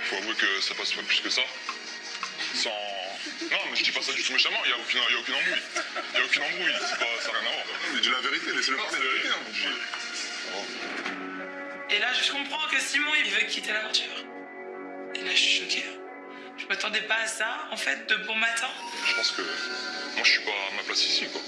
Faut avouer que ça passe pas plus que ça. Sans... Non, mais je dis pas ça du tout méchamment, il y a aucune embrouille. Il y a aucune embrouille, ça n'a rien à voir. Il dit la vérité, laissez-le parler, la vérité. Et là, je comprends que Simon, il veut quitter l'aventure. Et là, je suis choquée. Je m'attendais pas à ça, en fait, de bon matin. Je pense que moi, je suis pas à ma place ici, quoi.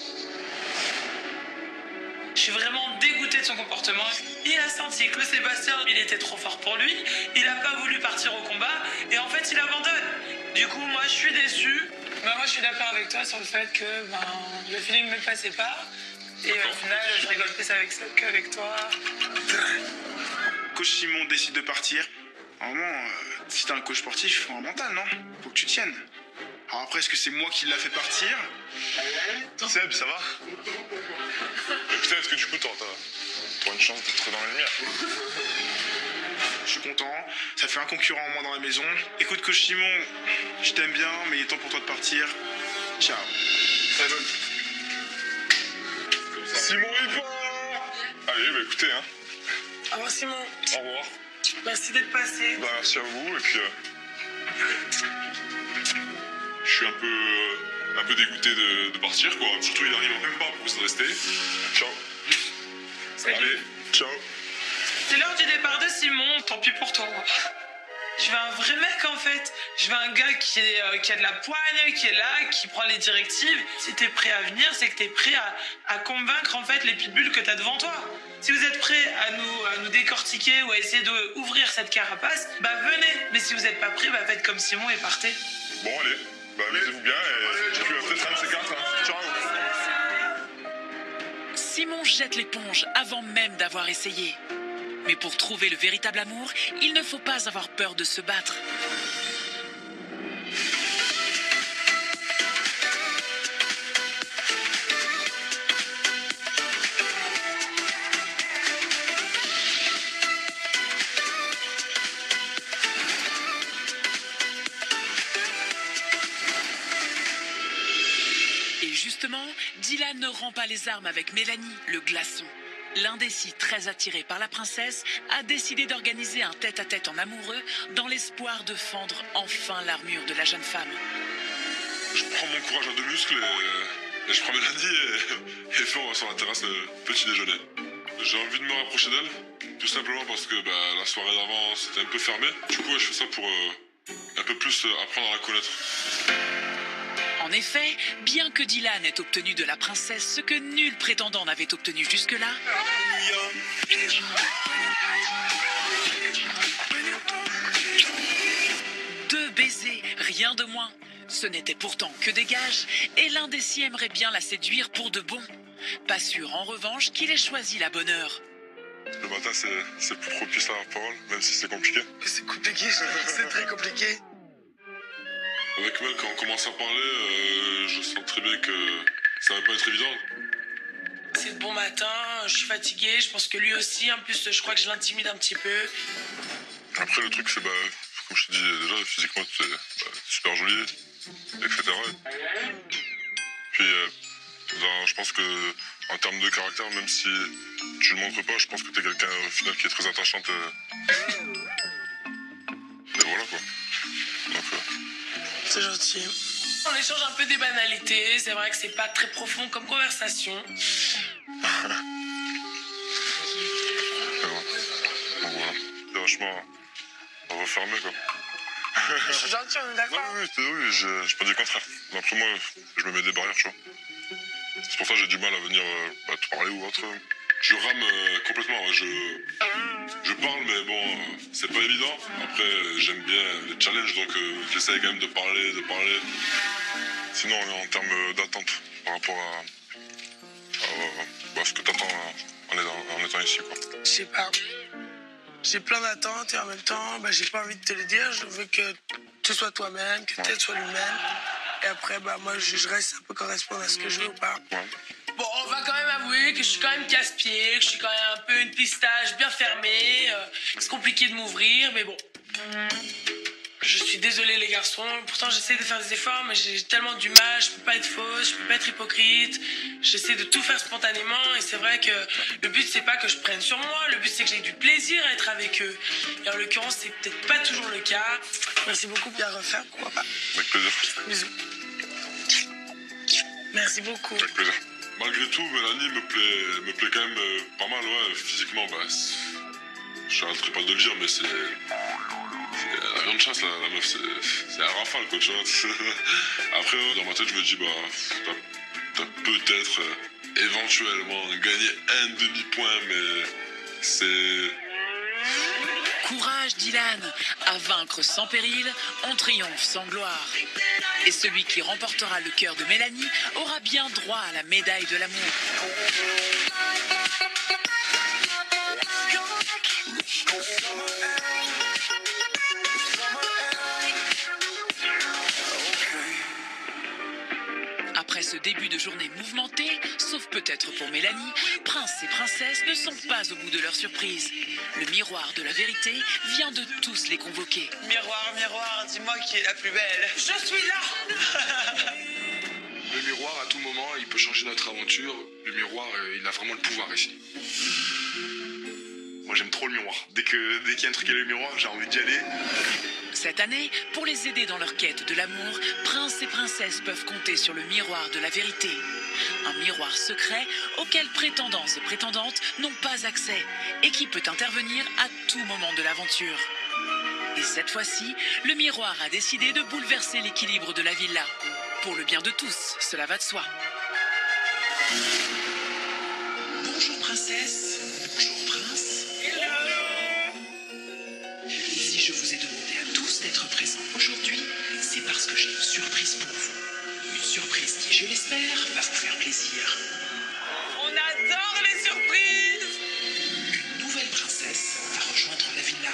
Je suis vraiment dégoûtée de son comportement. Il a senti que le Sébastien, il était trop fort pour lui. Il a pas voulu partir au combat. Et en fait, il abandonne. Du coup, moi, je suis déçue. Moi, je suis d'accord avec toi sur le fait que le feeling ne me passait pas. Et au final, je rigole plus avec ça qu'avec toi. Coach Simon décide de partir. Normalement, si t'es un coach sportif, il faut un mental, non? Faut que tu tiennes. Alors après, est-ce que c'est moi qui l'a fait partir? Seb, ça va? Mais putain, est-ce que du coup, t'auras une chance d'être dans la lumière? Je suis content, ça fait un concurrent en moins dans la maison. Écoute, coach Simon, je t'aime bien, mais il est temps pour toi de partir. Ciao. Simon, il part! Allez, bah écoutez, hein. Au revoir, Simon. Au revoir. Merci d'être passé. Bah, merci à vous, et puis... je suis un peu dégoûté de partir, quoi. Surtout, il n'arrive même pas à proposer de rester. Ciao. Salut. Allez, ciao. C'est l'heure du départ de Simon, tant pis pour toi. Je veux un vrai mec en fait. Je veux un gars qui a de la poigne, qui est là, qui prend les directives. Si t'es prêt à venir, c'est que t'es prêt à convaincre en fait les pitbulls que t'as devant toi. Si vous êtes prêt à nous décortiquer ou à essayer d'ouvrir cette carapace, bah venez. Mais si vous n'êtes pas prêt, bah faites comme Simon et partez. Bon, allez. Bah, amusez-vous bien et puis peut-être un de ces quatre. Hein. Ciao. Simon jette l'éponge avant même d'avoir essayé. Mais pour trouver le véritable amour, il ne faut pas avoir peur de se battre. Et justement, Dylan ne rend pas les armes avec Mélanie, le glaçon. L'indécis, très attiré par la princesse, a décidé d'organiser un tête-à-tête en amoureux dans l'espoir de fendre enfin l'armure de la jeune femme. Je prends mon courage à deux muscles et je prends Mélanie et on va sur la terrasse le petit déjeuner. J'ai envie de me rapprocher d'elle, tout simplement parce que la soirée d'avant c'était un peu fermé. Du coup, je fais ça pour un peu plus apprendre à la connaître. En effet, bien que Dylan ait obtenu de la princesse ce que nul prétendant n'avait obtenu jusque-là, deux baisers, rien de moins. Ce n'était pourtant que des gages, et l'indécis aimerait bien la séduire pour de bon. Pas sûr, en revanche, qu'il ait choisi la bonne heure. Le matin, c'est plus propice à la parole, même si c'est compliqué. C'est compliqué, c'est très compliqué. Avec Mel, quand on commence à parler, je sens très bien que ça va pas être évident. C'est le bon matin, je suis fatiguée, je pense que lui aussi. En plus, je crois que je l'intimide un petit peu. Après, le truc, c'est, comme je te dis déjà, physiquement, c'est super joli, etc. Puis, je pense que, en termes de caractère, même si tu le montres pas, je pense que t'es quelqu'un, au final, qui est très attachante. Et voilà, quoi. Donc, c'est gentil. On échange un peu des banalités. C'est vrai que c'est pas très profond comme conversation. bon. Donc voilà. C'est vachement refermé, quoi. Je suis gentil, on est d'accord. Oui, je pas dit le contraire. Mais après, moi, je me mets des barrières, tu vois. C'est pour ça que j'ai du mal à venir te parler ou autre. Je rame complètement, ouais. Je parle, mais bon, c'est pas évident. Après, j'aime bien les challenges, donc j'essaie quand même de parler. Sinon, en termes d'attente, par rapport à ce que t'attends en étant ici, quoi. Je sais pas. J'ai plein d'attentes et en même temps, j'ai pas envie de te le dire. Je veux que tu sois toi-même, que tu sois lui-même. Et après, moi, je reste un peu correspondre à ce que je veux ou pas. Ouais. Bon, on va quand même avouer que je suis quand même casse-pied, que je suis quand même un peu une pistache bien fermée. C'est compliqué de m'ouvrir, mais bon. Je Je suis désolée les garçons, pourtant j'essaie de faire des efforts, mais j'ai tellement du mal, je peux pas être fausse, je peux pas être hypocrite. J'essaie de tout faire spontanément et c'est vrai que le but c'est pas que je prenne sur moi, le but c'est que j'ai du plaisir à être avec eux. Et en l'occurrence c'est peut-être pas toujours le cas. Merci beaucoup, puis à refaire, pourquoi pas. Avec plaisir. Bisous. Merci beaucoup. Avec plaisir. Malgré tout, Mélanie me plaît quand même pas mal, ouais. Physiquement, bah, je n'arrêterai pas de le dire, mais c'est la grande chasse, la meuf, c'est un rafale, quoi, tu vois. Après, dans ma tête, je me dis, bah, t'as peut-être, éventuellement, gagné un demi-point, mais c'est... Courage Dylan, à vaincre sans péril, on triomphe sans gloire. Et celui qui remportera le cœur de Mélanie aura bien droit à la médaille de l'amour. Après ce début de journée mouvementée, sauf peut-être pour Mélanie, prince et princesse ne sont pas au bout de leur surprise. Le miroir de la vérité vient de tous les convoquer. Miroir, miroir, dis-moi qui est la plus belle. Je suis là. Le miroir, à tout moment, il peut changer notre aventure. Le miroir, il a vraiment le pouvoir ici. Moi, j'aime trop le miroir. Dès qu'il y a un truc avec le miroir, j'ai envie d'y aller. Cette année, pour les aider dans leur quête de l'amour, princes et princesses peuvent compter sur le miroir de la vérité. Un miroir secret auquel prétendants et prétendantes n'ont pas accès et qui peut intervenir à tout moment de l'aventure. Et cette fois-ci, le miroir a décidé de bouleverser l'équilibre de la villa. Pour le bien de tous, cela va de soi. Bonjour princesse, bonjour prince. Si je vous ai demandé à tous d'être présents aujourd'hui, c'est parce que j'ai une surprise pour vous. Une surprise qui, je l'espère, va vous faire plaisir. On adore les surprises. Une nouvelle princesse va rejoindre la villa.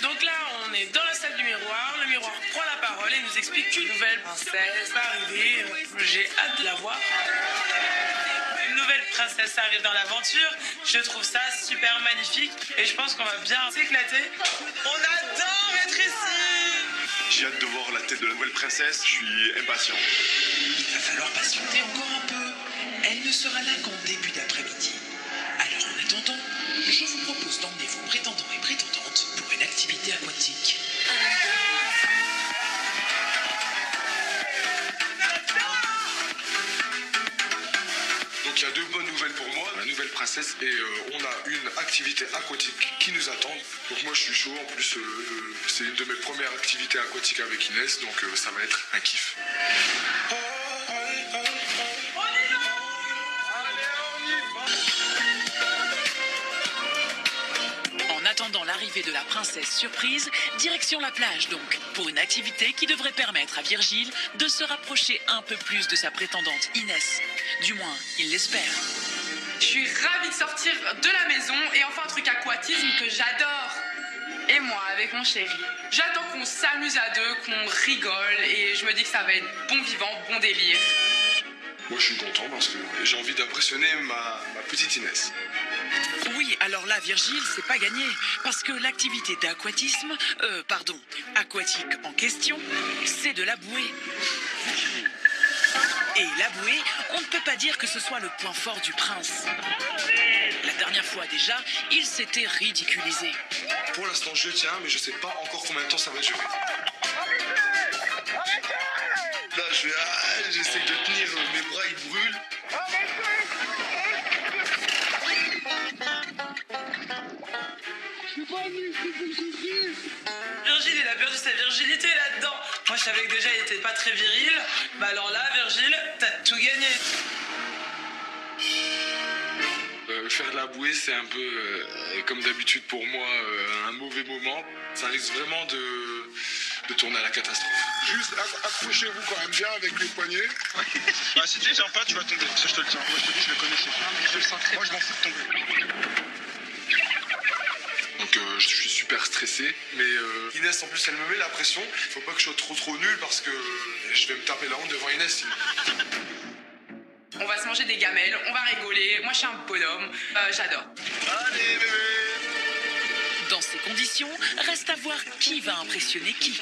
Donc là, on est dans la salle du miroir. Le miroir prend la parole et nous explique qu'une nouvelle princesse va arriver. J'ai hâte de la voir. Une nouvelle princesse arrive dans l'aventure. Je trouve ça super magnifique et je pense qu'on va bien s'éclater. On adore être ici. J'ai hâte de voir la tête de la nouvelle princesse. Je suis impatient. Il va falloir patienter encore un peu. Elle ne sera là qu'en début d'après-midi. Alors en attendant, je vous propose d'emmener vos prétendants et prétendantes pour une activité aquatique. Donc il y a deux bonnes nouvelles pour moi, la nouvelle princesse, et on a une activité aquatique qui nous attend. Donc moi je suis chaud, en plus c'est une de mes premières activités aquatiques avec Inès, donc ça va être un kiff. En attendant l'arrivée de la princesse surprise, direction la plage donc, pour une activité qui devrait permettre à Virgile de se rapprocher un peu plus de sa prétendante Inès. Du moins, il l'espère. Je suis ravie de sortir de la maison et enfin un truc aquatisme que j'adore. Et moi, avec mon chéri, j'attends qu'on s'amuse à deux, qu'on rigole et je me dis que ça va être bon vivant, bon délire. Moi je suis content parce que j'ai envie d'impressionner ma petite Inès. Oui, alors là, Virgile, c'est pas gagné, parce que l'activité d'aquatisme, aquatique en question, c'est de la bouée. Et la bouée, on ne peut pas dire que ce soit le point fort du prince. La dernière fois déjà, il s'était ridiculisé. Pour l'instant je tiens, mais je sais pas encore combien de temps ça va durer. Là j'essaie de tenir, mes bras ils brûlent. Virgile, il a perdu sa virginité là-dedans. Moi, je savais que déjà, il était pas très viril. Bah alors là, Virgile, t'as tout gagné. Faire de la bouée, c'est un peu, comme d'habitude pour moi, un mauvais moment. Ça risque vraiment de tourner à la catastrophe. Juste accrochez-vous quand même bien avec les poignets. Bah si tu tiens pas, tu vas tomber. Ça je te le tiens. Moi je te dis, je le connaissais. Je le sens très bien. Moi je m'en fous de tomber. Donc je suis super stressé, mais Inès en plus elle me met la pression. Faut pas que je sois trop nul parce que je vais me taper la honte devant Inès sinon. On va se manger des gamelles, on va rigoler. Moi, je suis un bonhomme. J'adore. Allez bébé. Dans ces conditions, reste à voir qui va impressionner qui.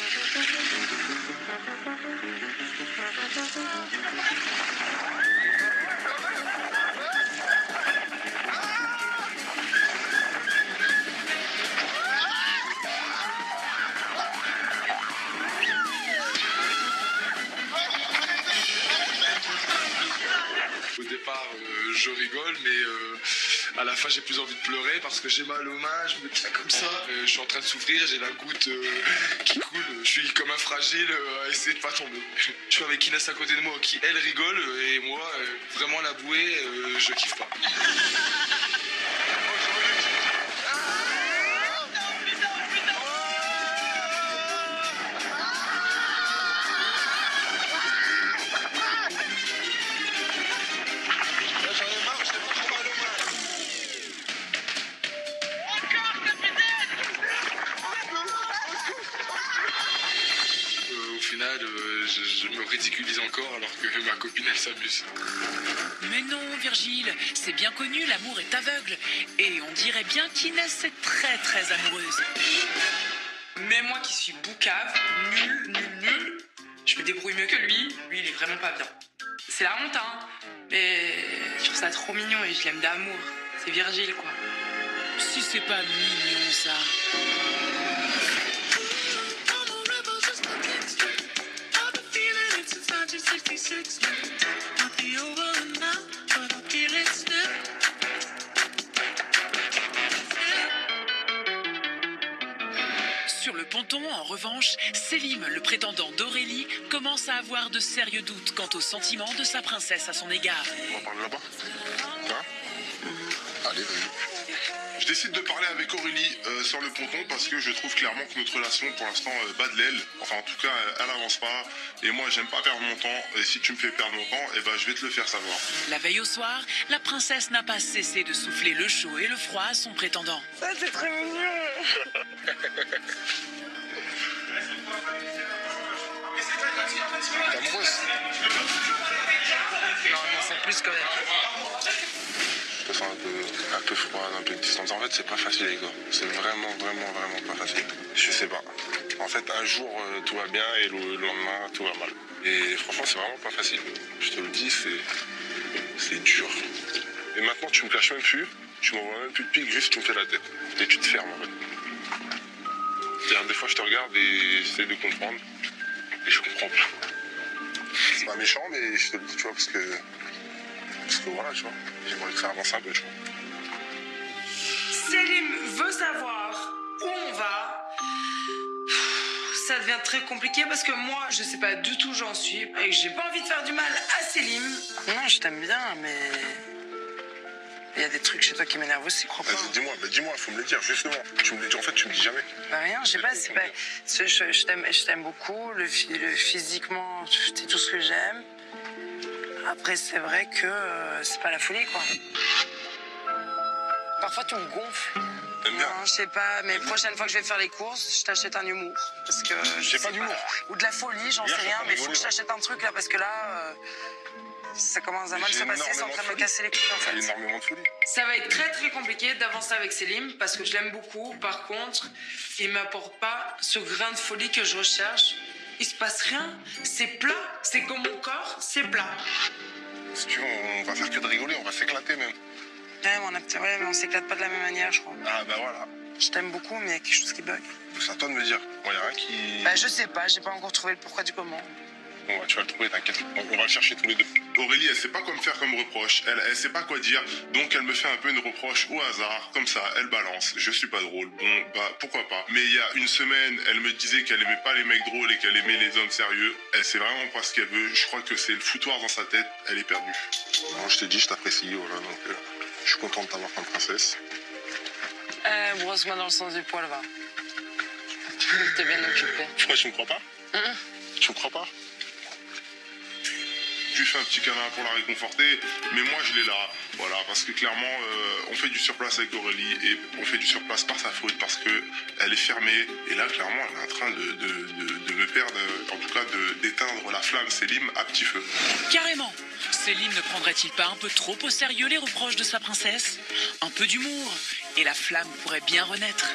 Au départ, je rigole, mais à la fin, j'ai plus envie de pleurer parce que j'ai mal aux mains, je me tiens comme ça. Je suis en train de souffrir, j'ai la goutte qui coule. Je suis comme un fragile à essayer de pas tomber. Je suis avec Inès à côté de moi qui, elle, rigole, et moi, vraiment la bouée, je kiffe pas. Au final, je me ridiculise encore alors que ma copine, elle s'amuse. Mais non, Virgile, c'est bien connu, l'amour est aveugle. Et on dirait bien qu'Inès est très très amoureuse. Mais moi qui suis boucave, nul, je me débrouille mieux que lui. Lui, il est vraiment pas bien. C'est la honte, hein. Mais je trouve ça trop mignon et je l'aime d'amour. C'est Virgile, quoi. Si c'est pas mignon, ça. Sur le ponton, en revanche, Selim, le prétendant d'Aurélie, commence à avoir de sérieux doutes quant aux sentiments de sa princesse à son égard. On va parler là-bas. Hein? Allez, vas-y. Je décide de parler avec Aurélie sur le ponton parce que je trouve clairement que notre relation pour l'instant bat de l'aile. Enfin en tout cas elle avance pas et moi j'aime pas perdre mon temps et si tu me fais perdre mon temps et ben je vais te le faire savoir. La veille au soir, la princesse n'a pas cessé de souffler le chaud et le froid à son prétendant. Ça, c'est très mignon. T'es amoureuse? Non, c'est plus quand même. Je te sens un peu froid, un peu distance. En fait c'est pas facile les gars. C'est vraiment pas facile. Je sais pas. En fait un jour tout va bien et le lendemain tout va mal. Et franchement c'est vraiment pas facile. Je te le dis, c'est dur. Et maintenant tu me clashes même plus, tu m'envoies même plus de pique, juste tu me fais la tête. Et tu te fermes en fait. C'est-à-dire des fois je te regarde et j'essaie de comprendre. Et je comprends pas. C'est pas méchant mais je te le dis tu vois parce que voilà tu vois, j'aimerais que ça avance un peu tu vois. Selim veut savoir où on va. Ça devient très compliqué parce que moi, je sais pas du tout où j'en suis et que j'ai pas envie de faire du mal à Selim. Non, je t'aime bien, mais il y a des trucs chez toi qui m'énervent aussi, crois pas. Vas-y, dis-moi, faut me le dire, justement. Tu me le dis, en fait, tu me dis jamais. Bah rien, je sais pas, c'est pas... Je t'aime beaucoup, physiquement, c'est tout ce que j'aime. Après, c'est vrai que c'est pas la folie, quoi. Parfois, tu me gonfles. T'aimes bien? Non, je sais pas, mais prochaine fois que je vais faire les courses, je t'achète un humour. Parce que... J'ai pas d'humour. Ou de la folie, j'en sais rien, mais il faut que je t'achète un truc, là, parce que là... ça commence à mal se passer, c'est en train de me casser les couilles, en fait. J'ai énormément de folie. Ça va être très très compliqué d'avancer avec Selim parce que je l'aime beaucoup. Par contre, il m'apporte pas ce grain de folie que je recherche. Il se passe rien. C'est plat. C'est comme mon corps. C'est plat. Si tu veux, on va faire que de rigoler, on va s'éclater même. Ouais, mais on s'éclate pas de la même manière, je crois. Ah bah voilà. Je t'aime beaucoup, mais il y a quelque chose qui bug. C'est à toi de me dire. Bon, y a rien qui... Bah, je sais pas. J'ai pas encore trouvé le pourquoi du comment. Bon, tu vas le trouver, t'inquiète. On va le chercher tous les deux. Aurélie, elle sait pas quoi me faire comme reproche. Elle sait pas quoi dire. Donc, elle me fait un peu une reproche au hasard. Comme ça, elle balance. Je suis pas drôle. Bon, bah, pourquoi pas. Mais il y a une semaine, elle me disait qu'elle aimait pas les mecs drôles et qu'elle aimait les hommes sérieux. Elle sait vraiment pas ce qu'elle veut. Je crois que c'est le foutoir dans sa tête. Elle est perdue. Bon, je t'ai dit, je t'apprécie. Voilà, donc, je suis content de t'avoir comme princesse. Brosse-moi dans le sens du poil, va. T'es bien occupé. Pourquoi tu me crois pas? Tu me crois pas? Je lui fais un petit câlin pour la réconforter, mais moi je l'ai là. Voilà, parce que clairement, on fait du surplace avec Aurélie et on fait du surplace par sa faute, parce qu'elle est fermée. Et là, clairement, elle est en train de me perdre, en tout cas d'éteindre la flamme Selim à petit feu. Carrément. Selim ne prendrait-il pas un peu trop au sérieux les reproches de sa princesse? Un peu d'humour, et la flamme pourrait bien renaître.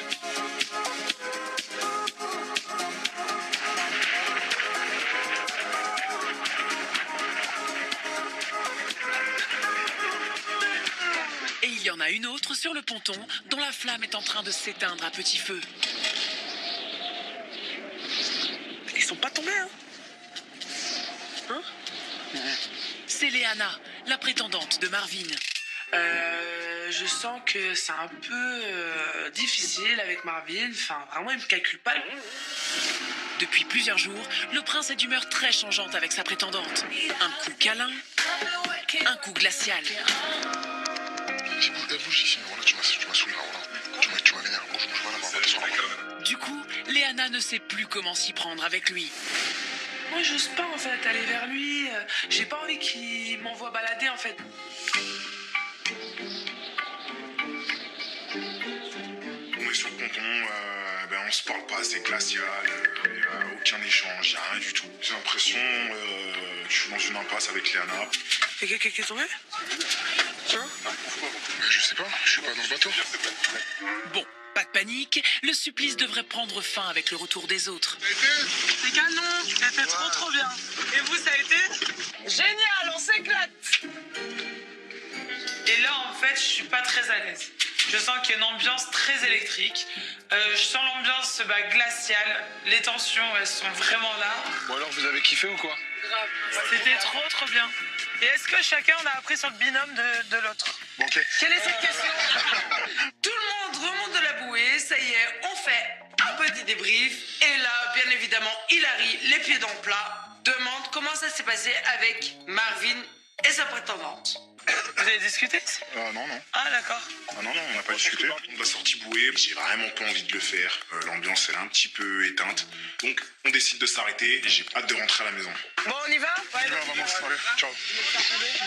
Et il y en a une autre sur le ponton dont la flamme est en train de s'éteindre à petit feu. Ils sont pas tombés, hein? C'est Léana, la prétendante de Marvin. Je sens que c'est un peu difficile avec Marvin. Enfin, vraiment, il me calcule pas. Depuis plusieurs jours, le prince est d'humeur très changeante avec sa prétendante. Un coup câlin, un coup glacial. Bouge ici, Roland, tu m'as saoulé là, Roland. Tu m'as vénère, bouge, voilà, on va descendre là. Du coup, Léana ne sait plus comment s'y prendre avec lui. Moi, j'ose pas en fait aller vers lui. J'ai pas envie qu'il m'envoie balader en fait. On est sur le ponton, on se parle pas, c'est glacial, y a aucun échange, y a rien du tout. J'ai l'impression que je suis dans une impasse avec Léana. Et quelqu'un qui est tombé? Mais je sais pas, je suis pas dans le bateau. Bon, pas de panique, le supplice devrait prendre fin avec le retour des autres. C'est canon, c'était trop bien. Et vous, ça a été? Génial, on s'éclate. Et là, en fait, je suis pas très à l'aise. Je sens qu'il y a une ambiance très électrique. Je sens l'ambiance glaciale. Les tensions, elles sont vraiment là. Bon alors, vous avez kiffé ou quoi? Grave. C'était trop bien. Et est-ce que chacun on a appris sur le binôme de l'autre? Bon, ok. Quelle est cette question? Tout le monde remonte de la bouée, ça y est, on fait un petit débrief. Et là, bien évidemment, Hilary, les pieds dans le plat, demande comment ça s'est passé avec Marvin et sa prétendante. Vous avez discuté? Non. Ah, d'accord. Ah non, on n'a pas discuté. On a sorti bouée, j'ai vraiment pas envie de le faire. L'ambiance, elle est un petit peu éteinte. Donc, on décide de s'arrêter et j'ai hâte de rentrer à la maison. Bon, on y va? On y va, maman, allez, ciao.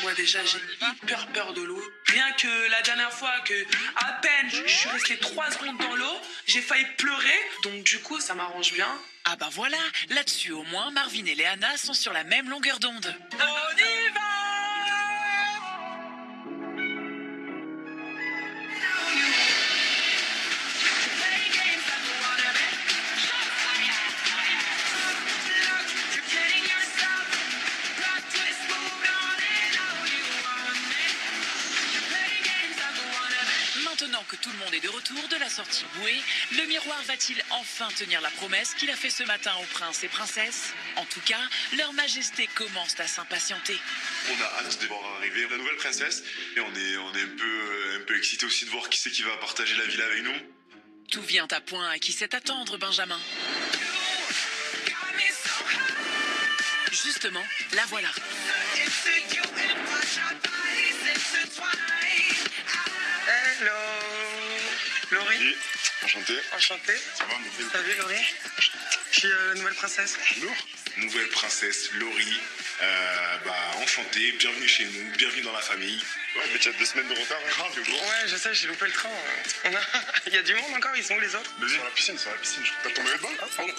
Moi déjà j'ai hyper peur de l'eau. Rien que la dernière fois que à peine je suis restée 3 secondes dans l'eau, j'ai failli pleurer. Donc du coup ça m'arrange bien. Ah bah voilà, là-dessus au moins, Marvin et Léana sont sur la même longueur d'onde. On y va! Maintenant que tout le monde est de retour de la sortie bouée, le miroir va-t-il enfin tenir la promesse qu'il a fait ce matin aux princes et princesses? En tout cas, leur majesté commence à s'impatienter. On a hâte de voir arriver la nouvelle princesse et on est un peu excité aussi de voir qui c'est qui va partager la villa avec nous. Tout vient à point à qui sait attendre, Benjamin. Justement, la voilà. Hello Laurie. Oui, enchanté. Enchanté. Ça va, nouvelle? Salut Laurie. Je suis la nouvelle princesse. Lourd. Nouvelle princesse, Laurie. Enchantée, bienvenue chez nous, bienvenue dans la famille. Ouais, mais tu as 2 semaines de retard. Hein. Grave, gros. Ouais, je sais, j'ai loupé le train. Il y a du monde encore, ils sont où les autres? Sur la piscine, T'as ton maillot de bain?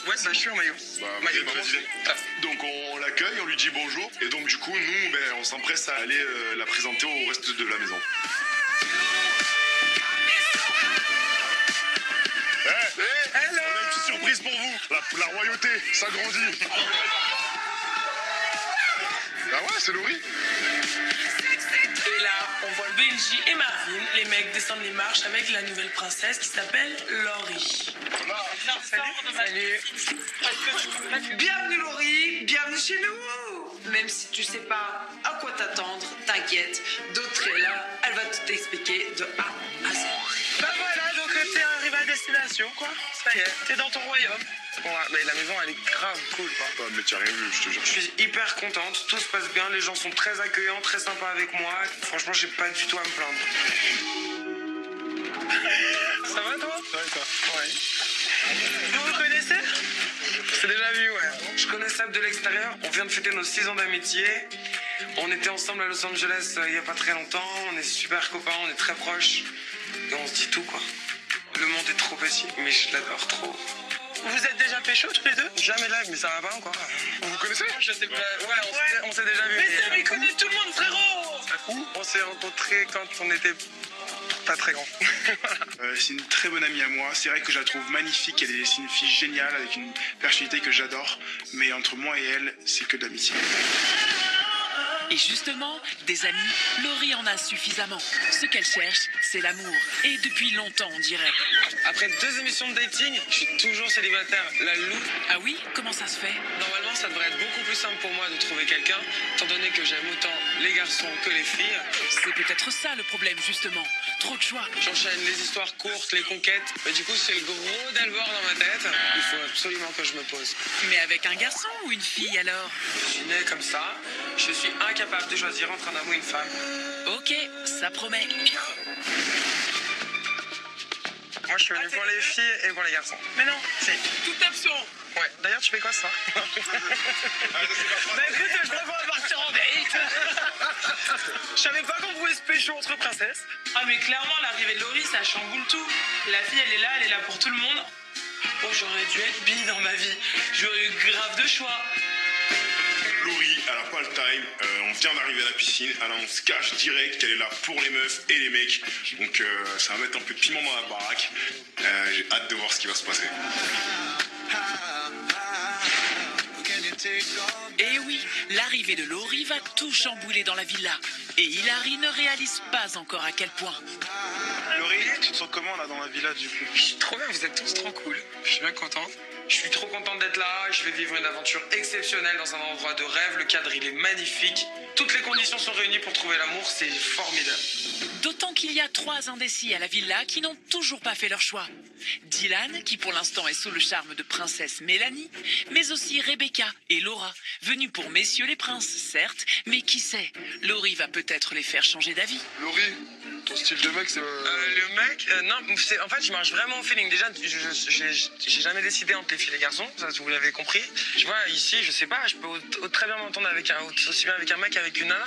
Ouais, je suis en maillot. Maillot de bain. Donc on l'accueille, on lui dit bonjour et donc du coup nous on s'empresse à aller la présenter au reste de la maison. On a une petite surprise pour vous. La royauté, ça grandit. Ah ouais, c'est Laurie. Et là, on voit Benji et Marvin, les mecs descendent les marches avec la nouvelle princesse qui s'appelle Laurie. Salut. Bienvenue Laurie, bienvenue chez nous. Même si tu sais pas à quoi t'attendre, t'inquiète, d'autres est là, elle va tout t'expliquer de A à Z. Bah voilà, donc t'es arrivé à destination quoi, ça y est, t'es dans ton royaume. Ouais, mais la maison elle est grave cool quoi. Oh, mais tu as rien vu, je te jure. Je suis hyper contente, tout se passe bien, les gens sont très accueillants, très sympas avec moi. Franchement, j'ai pas du tout à me plaindre. Ça va toi? Ça va et toi? Ouais. Vous connaissez? C'est déjà vu, ouais. Je connais Seb de l'extérieur, on vient de fêter nos 6 ans d'amitié. On était ensemble à Los Angeles il y a pas très longtemps, on est super copains, on est très proches. Et on se dit tout, quoi. Le monde est trop petit, mais je l'adore trop. Vous êtes déjà pécho tous les deux? Jamais là, mais ça va pas encore. Vous vous connaissez? Je sais pas. Ouais, on s'est déjà vu. Mais ça, mais connaît tout le monde, frérot! Où? On s'est rencontrés quand on était pas très grands. C'est une très bonne amie à moi. C'est vrai que je la trouve magnifique. C'est une fille géniale avec une personnalité que j'adore. Mais entre moi et elle, c'est que de l'amitié. Et justement, des amis, Laurie en a suffisamment. Ce qu'elle cherche, c'est l'amour. Et depuis longtemps, on dirait. Après 2 émissions de dating, je suis toujours célibataire. La loupe. Ah oui? Comment ça se fait? Normalement, ça devrait être beaucoup plus simple pour moi de trouver quelqu'un, étant donné que j'aime autant les garçons que les filles. C'est peut-être ça le problème, justement. Trop de choix. J'enchaîne les histoires courtes, les conquêtes. Mais du coup, c'est le gros Delvor dans ma tête. Il faut absolument que je me pose. Mais avec un garçon ou une fille, alors? Je suis né comme ça. Je suis incapable de choisir entre un homme ou une femme. Ok, ça promet. Moi, je suis venu pour les filles et pour les garçons. Mais non, Si. tout absent. Ouais. D'ailleurs, tu fais quoi, ça? Bah écoute, je préfère partir en date. Je savais pas qu'on pouvait se pécho entre princesses. Ah mais clairement, l'arrivée de Laurie, ça chamboule tout. La fille, elle est là pour tout le monde. Oh, j'aurais dû être bi dans ma vie. J'aurais eu grave de choix. Laurie, elle a pas le time. On vient d'arriver à la piscine. Alors on se cache direct qu'elle est là pour les meufs et les mecs. Donc ça va mettre un peu de piment dans la baraque. J'ai hâte de voir ce qui va se passer. Et oui, l'arrivée de Laurie va tout chambouler dans la villa. Et Hilary ne réalise pas encore à quel point. Laurie, tu te sens comment là dans la villa du coup? Je suis trop bien, vous êtes tous trop cool. Je suis bien contente. Je suis trop contente d'être là. Je vais vivre une aventure exceptionnelle dans un endroit de rêve. Le cadre, il est magnifique. Toutes les conditions sont réunies pour trouver l'amour. C'est formidable. D'autant qu'il y a 3 indécis à la villa qui n'ont toujours pas fait leur choix. Dylan, qui pour l'instant est sous le charme de princesse Mélanie, mais aussi Rebecca et Laura, venus pour messieurs les princes, certes, mais qui sait, Laurie va peut-être les faire changer d'avis. Laurie, ton style de mec, c'est... Le mec, non, en fait, je marche vraiment au feeling. Déjà, j'ai jamais décidé entre les filles et les garçons, ça vous l'avez compris. Tu vois, ici, je sais pas, je peux très bien m'entendre aussi bien avec un mec qu'avec une nana.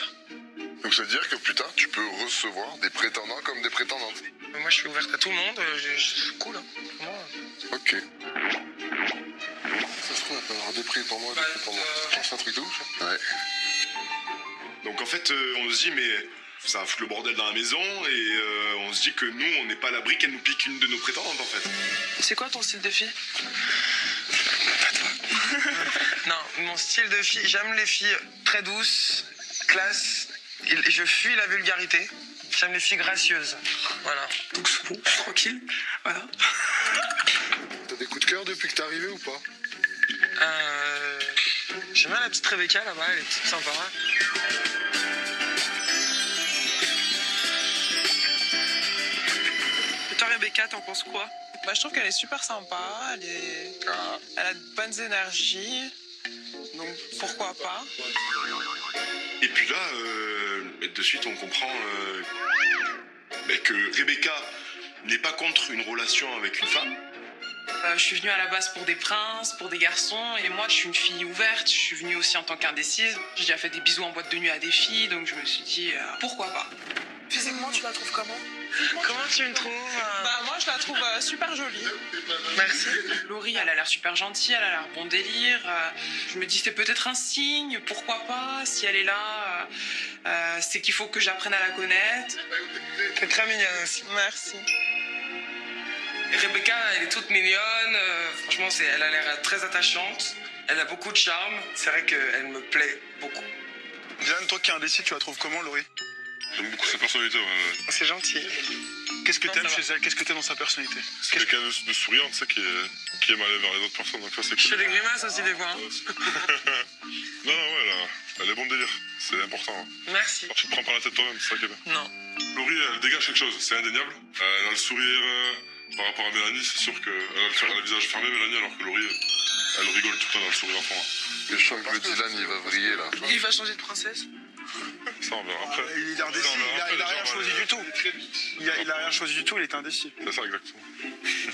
Donc ça veut dire que plus tard, tu peux recevoir des prétendants comme des prétendantes. Moi, je suis ouverte à tout le monde, c'est cool, hein. Pour moi. Ok. Ça se trouve, elle peut avoir des prix pour moi, des prix pour moi. C'est un truc de ouf, ça. Ouais. Donc en fait, on se dit, mais ça va foutre le bordel dans la maison. Et on se dit que nous, on n'est pas à l'abri qu'elle nous pique une de nos prétendantes, en fait. C'est quoi ton style de fille? Non, mon style de fille, j'aime les filles très douces, classe. Et je fuis la vulgarité. J'aime les filles gracieuses. Voilà. Donc c'est bon, tranquille. Voilà. T'as des coups de cœur depuis que t'es arrivé ou pas? J'aime bien la petite Rebecca là-bas, elle est petite sympa. Et toi Rebecca, t'en penses quoi? Bah je trouve qu'elle est super sympa, elle a de bonnes énergies. Donc pourquoi pas? Et puis là, de suite, on comprend que Rebecca n'est pas contre une relation avec une femme. Je suis venue à la base pour des princes, pour des garçons, et moi je suis une fille ouverte, je suis venue aussi en tant qu'indécise. J'ai déjà fait des bisous en boîte de nuit à des filles, donc je me suis dit pourquoi pas. Physiquement, tu la trouves comment? Comment tu me trouves? Bah moi je la trouve super jolie. Merci. Laurie, elle a l'air super gentille, elle a l'air bon délire. Je me dis c'est peut-être un signe, pourquoi pas? Si elle est là, c'est qu'il faut que j'apprenne à la connaître. T'es très mignonne aussi. Merci. Et Rebecca, elle est toute mignonne. Franchement, elle a l'air très attachante. Elle a beaucoup de charme. C'est vrai qu'elle me plaît beaucoup. Dylan, toi qui es indécis, tu la trouves comment, Laurie? J'aime beaucoup sa personnalité, ouais. C'est gentil. Qu'est-ce que t'aimes chez elle? Qu'est-ce que t'aimes dans sa personnalité? C'est quelqu'un de souriant, tu sais, qui aime aller vers les autres personnes, donc ça c'est cool. Je fais des grimaces aussi des fois. Hein. Non, ouais, elle est bon délire, c'est important. Hein. Merci. Alors, tu te prends pas la tête toi-même, c'est ça qui est bien. Non. Laurie, elle dégage quelque chose, c'est indéniable. Elle a le sourire par rapport à Mélanie, c'est sûr qu'elle a le visage fermé, Mélanie, alors que Laurie, elle rigole tout le temps, elle a le sourire à fond. Hein. Et je sens que le Dylan, il va vriller là. Il va changer de princesse? Ça, on verra après. Il est indécis, il a rien choisi du tout. Il a rien choisi du tout, il est indécis. C'est ça, exactement.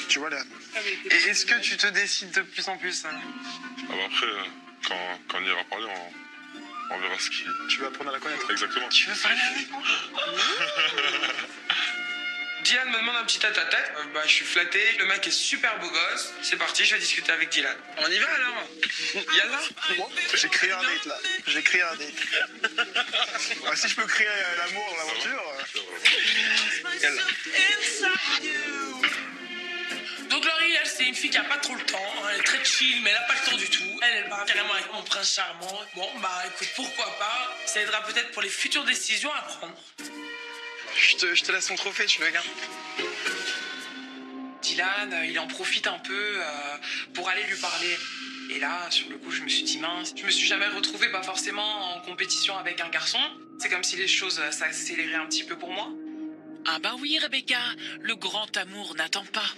Tu vois, Léane. Et est-ce que tu te décides de plus en plus hein? Ah bah après, quand on ira parler, On verra ce qui... Tu vas apprendre à la connaître. Exactement. Tu veux parler avec moi? Dylan me demande un petit tête-à-tête. Je suis flatté. Le mec est super beau gosse. C'est parti, je vais discuter avec Dylan. On y va alors? Yallah. J'ai créé un date là. J'ai créé un date. Si je peux créer l'amour, l'aventure. Yallah. Donc Laurie, elle, c'est une fille qui a pas trop le temps. Elle est très chill, mais elle a pas le temps du tout. Elle part carrément avec mon prince charmant. Bon, écoute, pourquoi pas. Ça aidera peut-être pour les futures décisions à prendre. Je te laisse mon trophée, tu le gardes. Dylan, il en profite un peu pour aller lui parler. Et là, sur le coup, je me suis dit mince. Je me suis jamais retrouvée, pas forcément en compétition avec un garçon. C'est comme si les choses s'accéléraient un petit peu pour moi. Ah bah oui, Rebecca, le grand amour n'attend pas.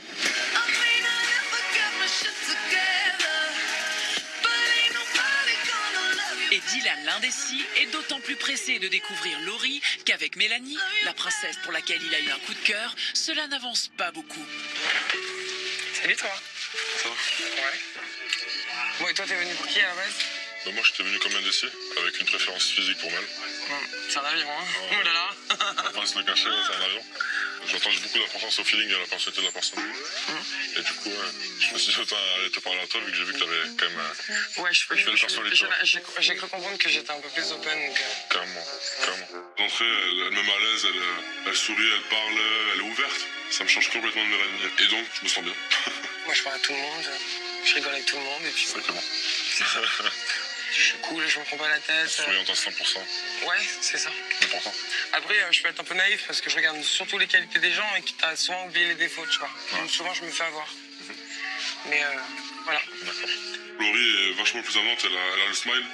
Et Dylan, l'indécis, est d'autant plus pressé de découvrir Laurie qu'avec Mélanie, la princesse pour laquelle il a eu un coup de cœur, cela n'avance pas beaucoup. Salut toi. Ça va? Ouais. Bon, et toi, t'es venu pour qui à la base? Moi, j'étais venu comme indécis, avec une préférence physique pour Mel. C'est un avion, hein? Ouais. Oh là là. On va se le cacher, c'est un avion. J'attache beaucoup d'importance au feeling et à la personnalité de la personne. Et du coup, je me suis dit, autant aller te parler à toi, vu que j'ai vu que t'avais quand même une belle personnalité. J'ai cru comprendre que j'étais un peu plus open. Donc... Carrément. D'entrée, elle me met à l'aise, elle sourit, elle parle, elle est ouverte. Ça me change complètement de Mélanie. Et donc, je me sens bien. Moi, je parle à tout le monde, je rigole avec tout le monde, et puis... Exactement. Je suis cool, je me prends pas la tête. Souriante à 100%. Ouais, c'est ça. Important. Après, je peux être un peu naïf parce que je regarde surtout les qualités des gens et que t'as souvent oublié les défauts, tu vois. Donc souvent, je me fais avoir. Mais voilà. D'accord. Laurie est vachement plus avenante, elle a le smile,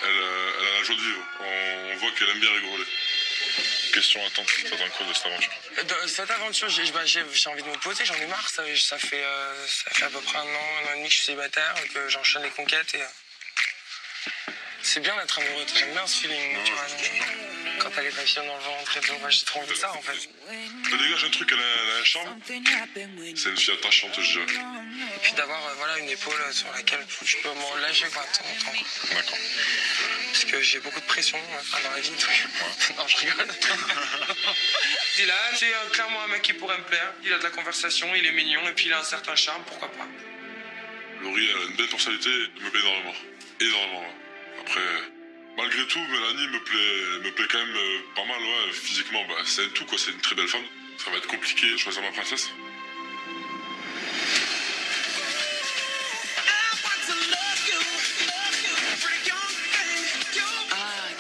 elle a la joie de vivre. On voit qu'elle aime bien rigoler. Question attente, t'attends quoi de cette aventure? Cette aventure, j'ai envie de me poser, j'en ai marre. Ça fait à peu près un an et demi que je suis célibataire, que j'enchaîne les conquêtes et... C'est bien d'être amoureux, j'aime bien ce feeling, tu vois. Quand t'as les papillons dans le ventre et tout, j'ai trop envie de ça en fait. Elle dégage un truc, elle a un charme. C'est une fille attachante, je dirais. Et puis d'avoir une épaule sur laquelle je peux m'en lâcher quoi, de temps en temps. D'accord. Parce que j'ai beaucoup de pression dans la vie, donc... Non, je rigole. Dylan, c'est clairement un mec qui pourrait me plaire. Il a de la conversation, il est mignon et puis il a un certain charme, pourquoi pas. Laurie, elle a une belle personnalité, elle me plaît énormément. Énormément. Après, malgré tout, Mélanie me plaît quand même pas mal, ouais. Physiquement, c'est tout, quoi. C'est une très belle femme. Ça va être compliqué de choisir ma princesse.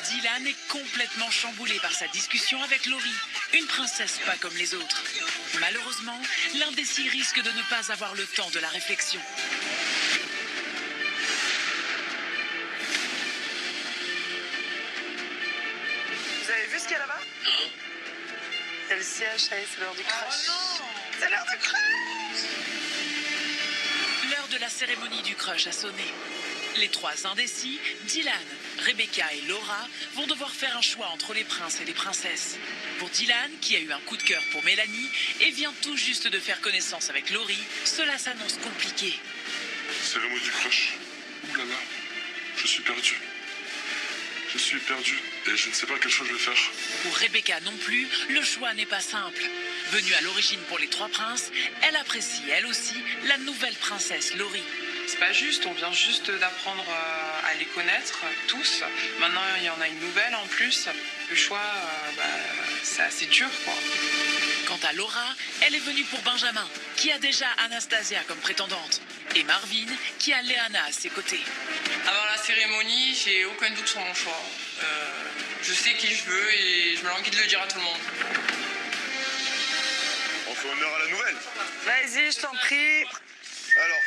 Dylan est complètement chamboulé par sa discussion avec Laurie, une princesse pas comme les autres. Malheureusement, l'indécis risque de ne pas avoir le temps de la réflexion. Vous avez vu ce qu'il y a là-bas? C'est le siège, ça y est, c'est l'heure du crush. C'est l'heure du crush! L'heure de la cérémonie du crush a sonné. Les trois indécis, Dylan, Rebecca et Laura, vont devoir faire un choix entre les princes et les princesses. Pour Dylan, qui a eu un coup de cœur pour Mélanie et vient tout juste de faire connaissance avec Laurie, cela s'annonce compliqué. Cérémonie du crush. Ouh là là, je suis perdu. Je suis perdu et je ne sais pas quel choix je vais faire. Pour Rebecca non plus, le choix n'est pas simple. Venue à l'origine pour les trois princes, elle apprécie elle aussi la nouvelle princesse Laurie. C'est pas juste, on vient juste d'apprendre à les connaître tous. Maintenant, il y en a une nouvelle en plus. Le choix, c'est assez dur, quoi. Quant à Laura, elle est venue pour Benjamin, qui a déjà Anastasia comme prétendante, et Marvin, qui a Léana à ses côtés. Avant la cérémonie, j'ai aucun doute sur mon choix. Je sais qui je veux et je me languis de le dire à tout le monde. On fait honneur à la nouvelle. Vas-y, je t'en prie. Alors,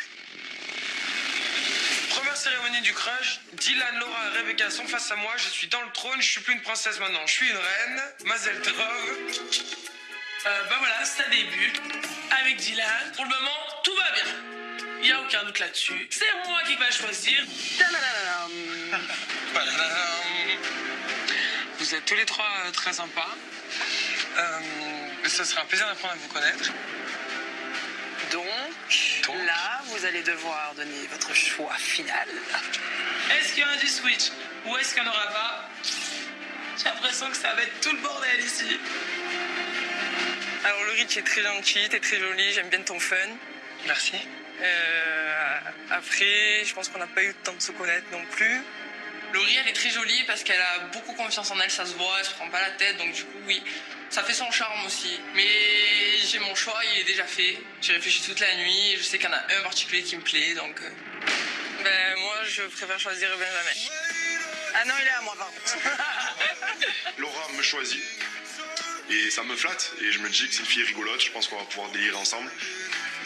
première cérémonie du crush, Dylan, Laura et Rebecca sont face à moi, je suis dans le trône, je suis plus une princesse maintenant, je suis une reine, Mazel Tov. Voilà, ça débute avec Dylan. Pour le moment, tout va bien. Il n'y a aucun doute là-dessus. C'est moi qui va choisir. Vous êtes tous les trois très sympas. Ce sera un plaisir d'apprendre à vous connaître. Donc, là, vous allez devoir donner votre choix final. Est-ce qu'il y a un switch? ou est-ce qu'il n'y en aura pas? J'ai l'impression que ça va être tout le bordel ici. Alors Laurie, tu es très gentille, tu es très jolie, j'aime bien ton fun. Merci. Après, je pense qu'on n'a pas eu le temps de se connaître non plus. Laurie, elle est très jolie parce qu'elle a beaucoup confiance en elle, ça se voit, elle se prend pas la tête, donc du coup, oui, ça fait son charme aussi. Mais j'ai mon choix, il est déjà fait. J'ai réfléchi toute la nuit, et je sais qu'il y en a un en particulier qui me plaît, donc... Ben, moi, je préfère choisir Benjamin. Ah non, il est à moi, pardon. Laura me choisit. Et ça me flatte. Et je me dis que c'est une fille rigolote. Je pense qu'on va pouvoir délirer ensemble.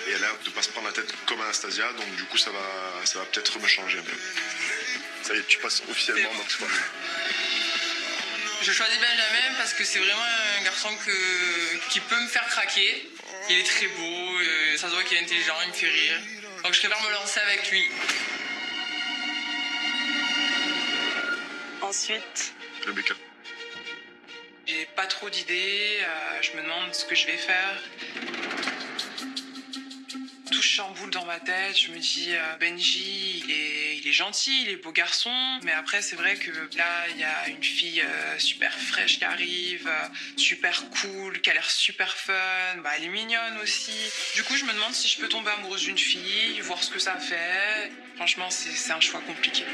Et elle a l'air de pas se prendre la tête comme Anastasia. Donc du coup, ça va peut-être me changer un peu. Ça y est, tu passes officiellement dans ce famille. Je choisis Benjamin parce que c'est vraiment un garçon qui peut me faire craquer. Il est très beau, ça se voit qu'il est intelligent, il me fait rire. Donc je préfère me lancer avec lui. Ensuite, Rebecca. J'ai pas trop d'idées, je me demande ce que je vais faire. Tout chamboule dans ma tête, je me dis Benji, il est gentil, il est beau garçon, mais après c'est vrai que là il y a une fille super fraîche qui arrive, super cool, qui a l'air super fun, elle est mignonne aussi. Du coup je me demande si je peux tomber amoureuse d'une fille, voir ce que ça fait. Franchement c'est un choix compliqué.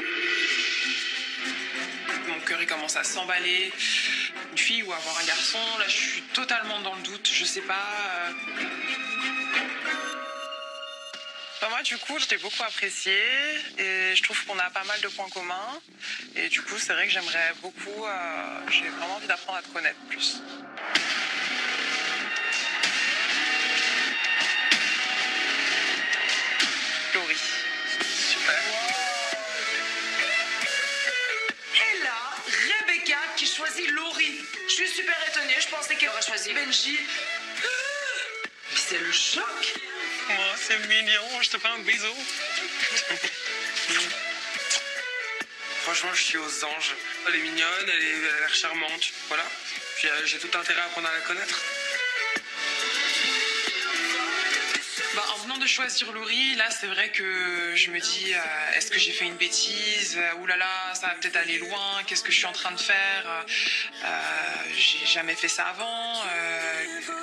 Mon cœur il commence à s'emballer. Une fille ou avoir un garçon, là je suis totalement dans le doute, je sais pas. moi du coup je t'ai beaucoup apprécié et je trouve qu'on a pas mal de points communs. Et du coup c'est vrai que j'aimerais beaucoup, j'ai vraiment envie d'apprendre à te connaître plus. Laurie. Super. Et là, Rebecca qui choisit Laurie. Je suis super étonnée, je pensais qu'elle aurait choisi Benji. Mais c'est le choc. Oh, c'est mignon, je te fais un bisou. Franchement, je suis aux anges. Elle est mignonne, elle a l'air charmante. Voilà. Puis j'ai tout intérêt à apprendre à la connaître. En venant de choisir Laurie, là, c'est vrai que je me dis, est-ce que j'ai fait une bêtise? Ouh là là, ça va peut-être aller loin. Qu'est-ce que je suis en train de faire? J'ai jamais fait ça avant.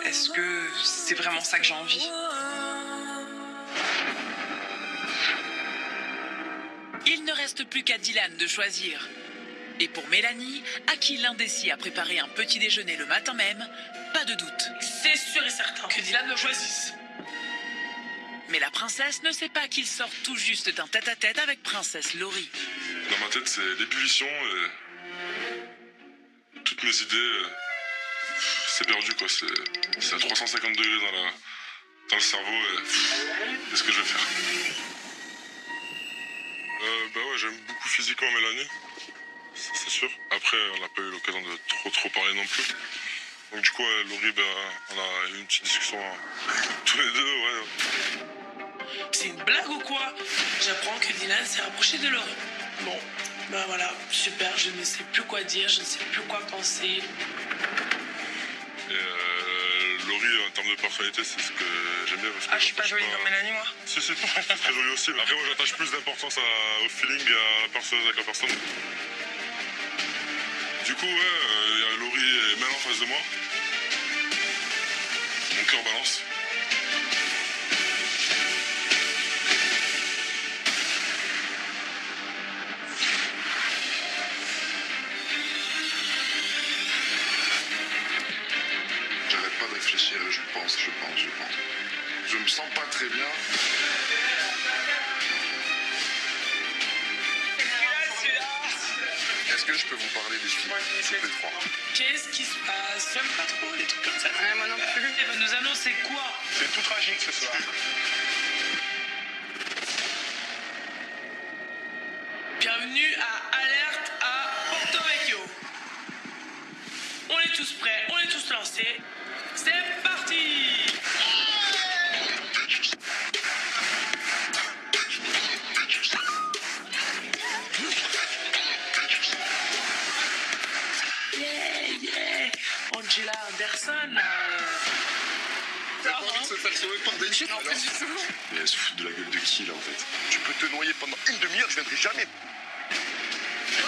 Est-ce que c'est vraiment ça que j'ai envie? Il ne reste plus qu'à Dylan de choisir. Et pour Mélanie, à qui l'indécis a préparé un petit déjeuner le matin même, pas de doute. C'est sûr et certain que Dylan me choisisse. Mais la princesse ne sait pas qu'il sort tout juste d'un tête-à-tête avec princesse Laurie. Dans ma tête, c'est l'ébullition et toutes mes idées, c'est perdu quoi. C'est à 350 degrés dans le cerveau et qu'est-ce que je vais faire? Ouais, j'aime beaucoup physiquement Mélanie, c'est sûr. Après, on n'a pas eu l'occasion de trop parler non plus. Donc du coup, Laurie, on a eu une petite discussion tous les deux, ouais. C'est une blague ou quoi? J'apprends que Dylan s'est rapproché de Laurie. Bon, voilà, super, je ne sais plus quoi dire, je ne sais plus quoi penser. Et Laurie, en termes de personnalité, c'est ce que j'aime bien. Parce que je suis pas jolie comme Mélanie, moi. Si, c'est très joli aussi. Mais après, moi, j'attache plus d'importance au feeling et à la personne avec la personne. Du coup, ouais, il y a Laurie et Mel en face de moi. Mon cœur balance. J'arrête pas de réfléchir, je pense. Je me sens pas très bien. Est-ce que je peux vous parler des filles, toutes les trois? Qu'est-ce qui se passe? J'aime pas trop les trucs comme ça. Ouais, moi non plus. Elle va nous annoncer quoi? C'est tout tragique ce soir. Bienvenue à Alerte à Porto Vecchio. On est tous prêts, on est tous lancés. C'est parti! Yeah! Angela Anderson. T'as pas envie de se faire sauver par Benji? Non, pas du tout. Mais elle se fout de la gueule de qui là en fait? Tu peux te noyer pendant une demi-heure, je viendrai jamais.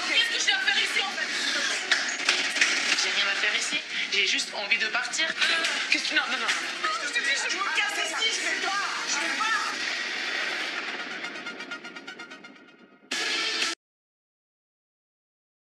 Qu'est-ce que j'ai ici. J'ai juste envie de partir. Non. Je me casse ici, je vais pas.